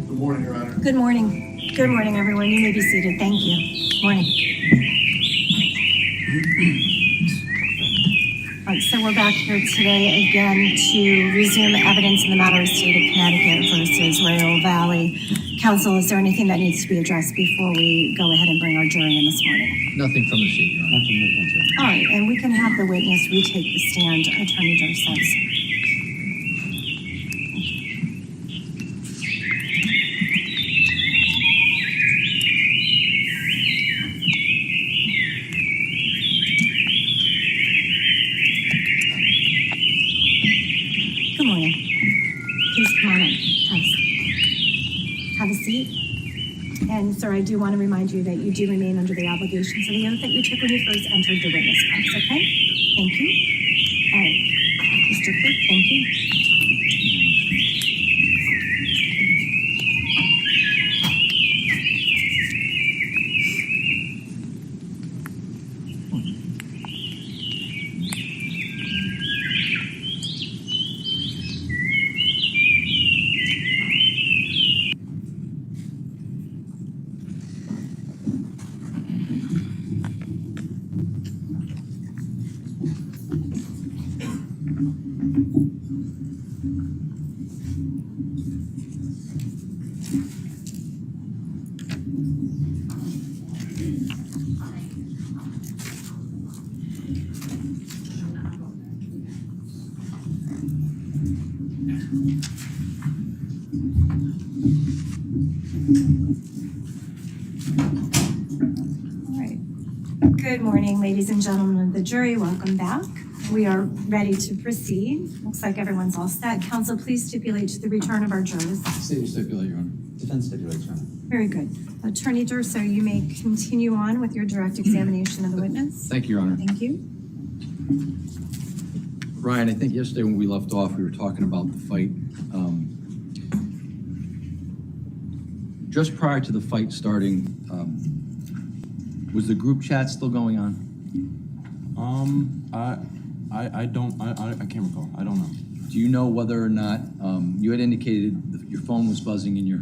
Good morning, Your Honor. Good morning. Good morning, everyone. You may be seated. Thank you. Morning. All right, so we're back here today again to resume evidence in the matter of State of Connecticut versus Raul Valle. Counsel, is there anything that needs to be addressed before we go ahead and bring our jury in this morning? Nothing from the seat, Your Honor. Nothing from the seat. All right, and we can have the witness retake the stand, Attorney Dorset. Good morning. Please come on in. Have a seat. And sir, I do want to remind you that you do remain under the obligations of the oath that you took when you first entered the witness box, okay? Thank you. All right. Mr. Clerk, thank you. Good morning, ladies and gentlemen of the jury. Welcome back. We are ready to proceed. Looks like everyone's all set. Counsel, please stipulate to the return of our jurors. State will stipulate, Your Honor. Defense stipulates, Your Honor. Very good. Attorney Durso, you may continue on with your direct examination of the witness. Thank you, Your Honor. Thank you. Ryan, I think yesterday when we left off, we were talking about the fight. Just prior to the fight starting, was the group chat still going on? I can't recall. I don't know. Do you know whether or not you had indicated that your phone was buzzing in your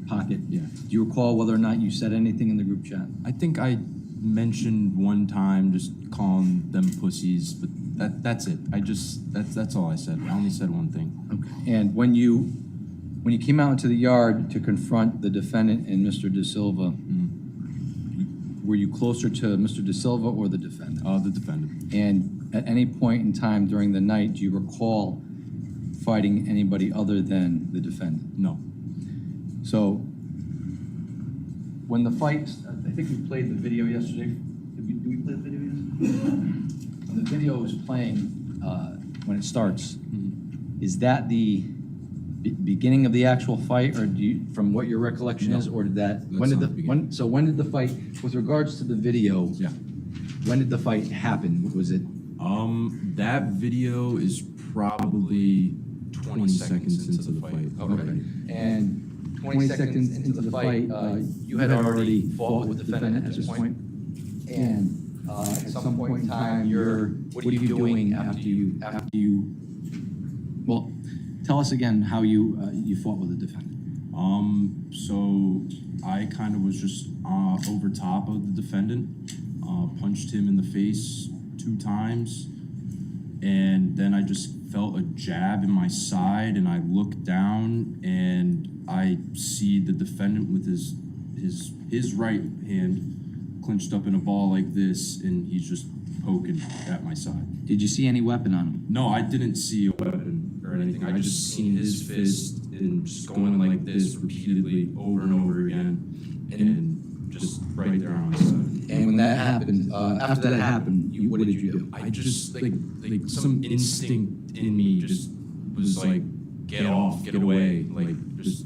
pocket? Yeah. Do you recall whether or not you said anything in the group chat? I think I mentioned one time just calling them pussies, but that's it. That's all I said. I only said one thing. Okay. And when you came out into the yard to confront the defendant and Mr. De Silva, were you closer to Mr. De Silva or the defendant? The defendant. And at any point in time during the night, do you recall fighting anybody other than the defendant? No. So when the fight, I think we played the video yesterday. Did we play the video yesterday? When the video was playing, when it starts, is that the beginning of the actual fight, or do you, from what your recollection is, or did that? When did the fight? With regards to the video, yeah, when did the fight happen? Was it? That video is probably 20 seconds into the fight. Okay. And 20 seconds into the fight, you had already fought with the defendant at this point. And at some point in time, what are you doing after you? Well, tell us again how you fought with the defendant. So I kind of was just over top of the defendant, punched him in the face 2 times, and then I just felt a jab in my side, and I looked down and I see the defendant with his right hand clenched up in a ball like this, and he's just poking at my side. Did you see any weapon on him? No, I didn't see a weapon or anything. I just seen his fist and just going like this repeatedly over and over again, and just right there on my side. And when that happened, after that happened, what did you do? I just like some instinct in me just was like, get off, get away, like just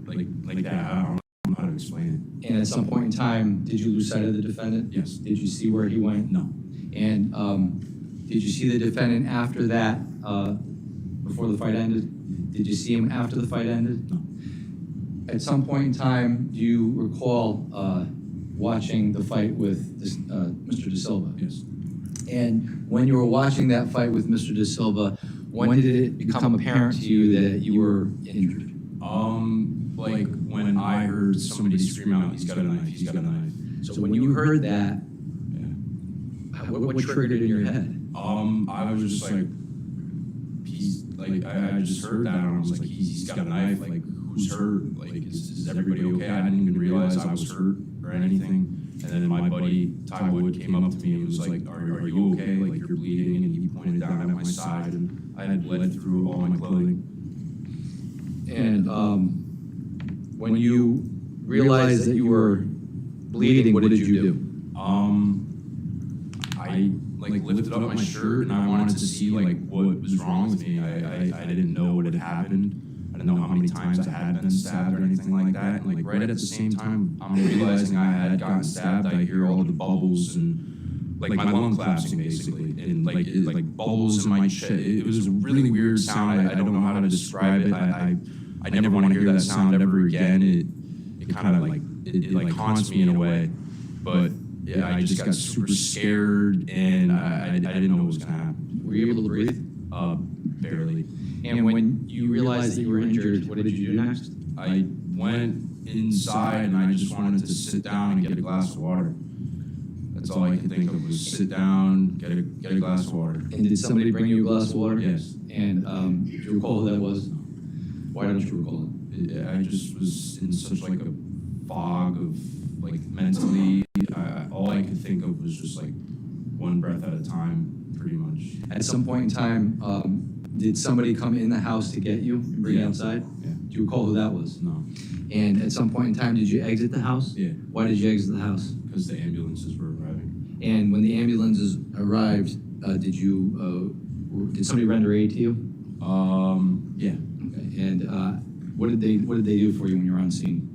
like that. I don't know how to explain it. And at some point in time, did you lose sight of the defendant? Yes. Did you see where he went? No. And did you see the defendant after that, before the fight ended? Did you see him after the fight ended? No. At some point in time, do you recall watching the fight with Mr. De Silva? Yes. And when you were watching that fight with Mr. De Silva, when did it become apparent to you that you were injured? Like when I heard somebody scream out, "He's got a knife! He's got a knife!" So when you heard that, what triggered in your head? I was just like, he's like, I just heard that, and I was like, he's got a knife. Like, who's hurt? Like, is everybody okay? I didn't even realize I was hurt or anything. And then my buddy Ty Wood came up to me and was like, are you okay? Like, you're bleeding. And he pointed down at my side, and I had bled through all my clothing. And when you realized that you were bleeding, what did you do? I like lifted up my shirt, and I wanted to see like what was wrong with me. I didn't know what had happened. I didn't know how many times I had been stabbed or anything like that. And like right at the same time I'm realizing I had gotten stabbed, I hear all of the bubbles and like my lung collapsing basically, and like bubbles in my chest. It was a really weird sound. I don't know how to describe it. I never want to hear that sound ever again. It kind of like it like haunts me in a way. But yeah, I just got super scared, and I didn't know what was gonna happen. Were you able to breathe? Barely. And when you realized that you were injured, what did you do next? I went inside, and I just wanted to sit down and get a glass of water. That's all I could think of, was sit down, get a glass of water. And did somebody bring you a glass of water? Yes. And do you recall who that was? Why don't you recall it? I just was in such like a fog of like mentally. All I could think of was just like one breath at a time, pretty much. At some point in time, did somebody come in the house to get you and bring you outside? Yeah. Do you recall who that was? No. And at some point in time, did you exit the house? Yeah. Why did you exit the house? Because the ambulances were arriving. And when the ambulances arrived, did somebody render aid to you? Yeah. Okay. And what did they do for you when you were on scene?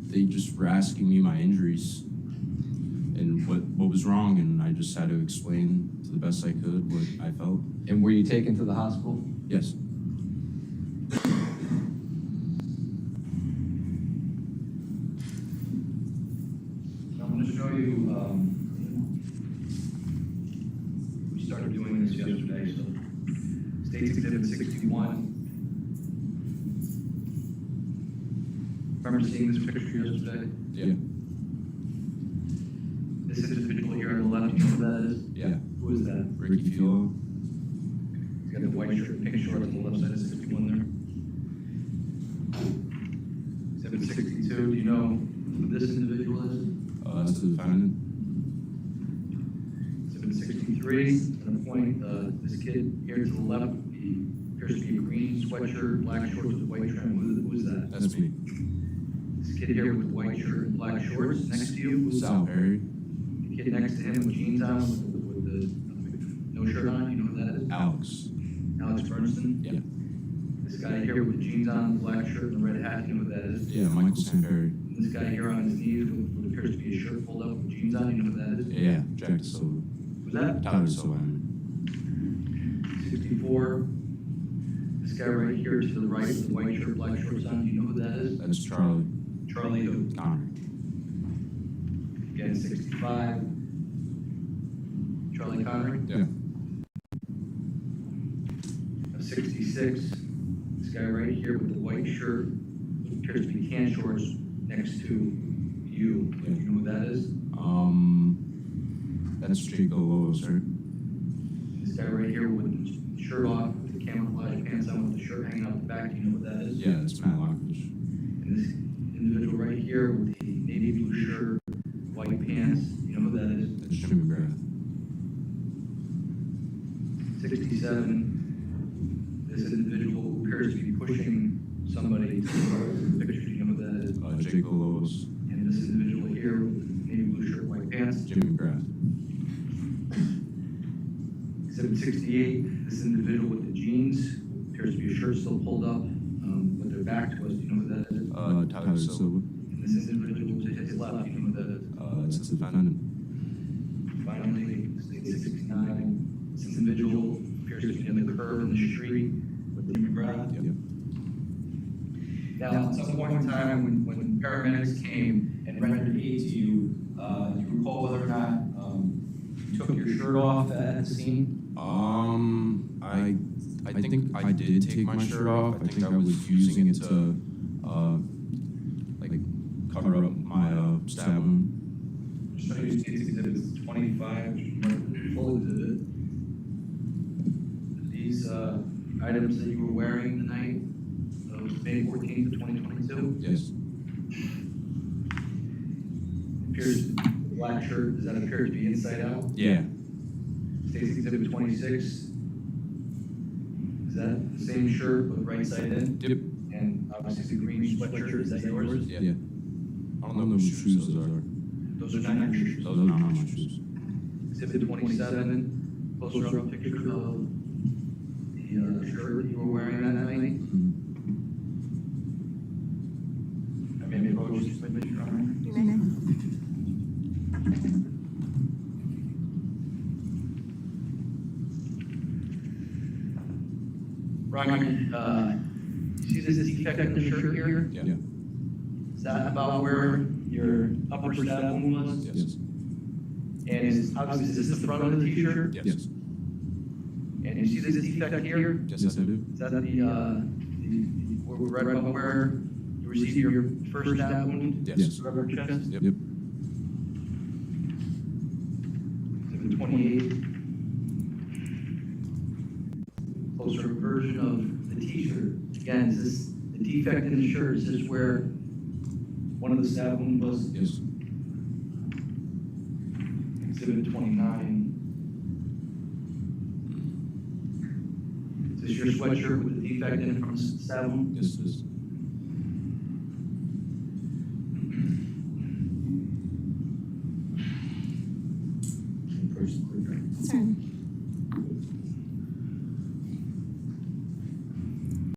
They just were asking me my injuries and what was wrong, and I just had to explain to the best I could what I felt. And were you taken to the hospital? Yes. I'm going to show you, we started doing this yesterday, so State's Exhibit 61. Remember seeing this picture yesterday? Yeah. This individual here on the left, you know who that is? Yeah. Who is that? Ricky Filo. He's got the white shirt, pink shorts on the left side of 61 there. Exhibit 62, do you know who this individual is? That's the defendant. Exhibit 63, at a point, this kid here to the left, he appears to be a green sweatshirt, black shorts with white trim. Who is that? That's me. This kid here with white shirt and black shorts next to you, who's Sal Perry. the kid next to him with jeans on, with the no shirt on, you know who that is? Alex. Alex Bernstein? Yeah. This guy here with jeans on, black shirt and red hat, you know who that is? Yeah, Michael St. Perry. This guy here on his knees with what appears to be a shirt pulled up with jeans on, you know who that is? Yeah, Jack Silva. Who's that? Tyler Silva. 64. This guy right here to the right with the white shirt, black shorts on, do you know who that is? That's Charlie Charlie who? Connor. Again, 65. Charlie Connery. Yeah. 66. This guy right here with the white shirt, appears to be tan shorts next to you. Do you know who that is? That's Jake Lewis, right? This guy right here with the shirt off, with the camouflage pants on, with the shirt hanging out the back, do you know what that is? Yeah, that's Matt Lockridge. And this individual right here with the navy blue shirt, white pants, you know who that is? That's Jim McGrath. 67. This individual who appears to be pushing somebody to the picture, do you know who that is? Jake Lewis. And this individual here with the navy blue shirt, white pants. Jim McGrath. 768, this individual with the jeans, appears to be a shirt still pulled up, with their back to us, do you know who that is? Tyler Silva. And this individual to his left, do you know who that is? That's the defendant. Finally, 69, this individual appears to be in the curve in the street with Tim McGrath. Yep. Now, at some point in time, when paramedics came and rendered aid to you, do you recall whether or not you took your shirt off at the scene? I think I did take my shirt off. I think I was using it to, like, cover up my stab wound. Show you exhibits 25, which is full exhibit. These items that you were wearing tonight, May 14th of 2022. Yes. Appears the black shirt, does that appear to be inside out? Yeah. States exhibit 26. Is that the same shirt but right side in? Yep. And obviously the green sweatshirt, is that yours? Yeah. I don't know whose shoes those are. Those are not your shoes. Those are not my shoes. Exhibit 27, closer up picture of the shirt that you were wearing that night. I may approach this picture, all right? Ryan, you see this defect in the shirt here? Yeah. Is that about where your upper stab wound was? Yes. And is this the front of the t-shirt? Yes. And you see this defect here? Yes, I do. Is that where we're right about where you received your first stab wound? Yes. Rubber chest? Yep. Exhibit 28. Closer version of the t-shirt. Again, is this the defect in the shirt? Is this where one of the stab wounds was? Yes. Exhibit 29. Is this your sweatshirt with the defect in it from the stab wound? Yes, it is.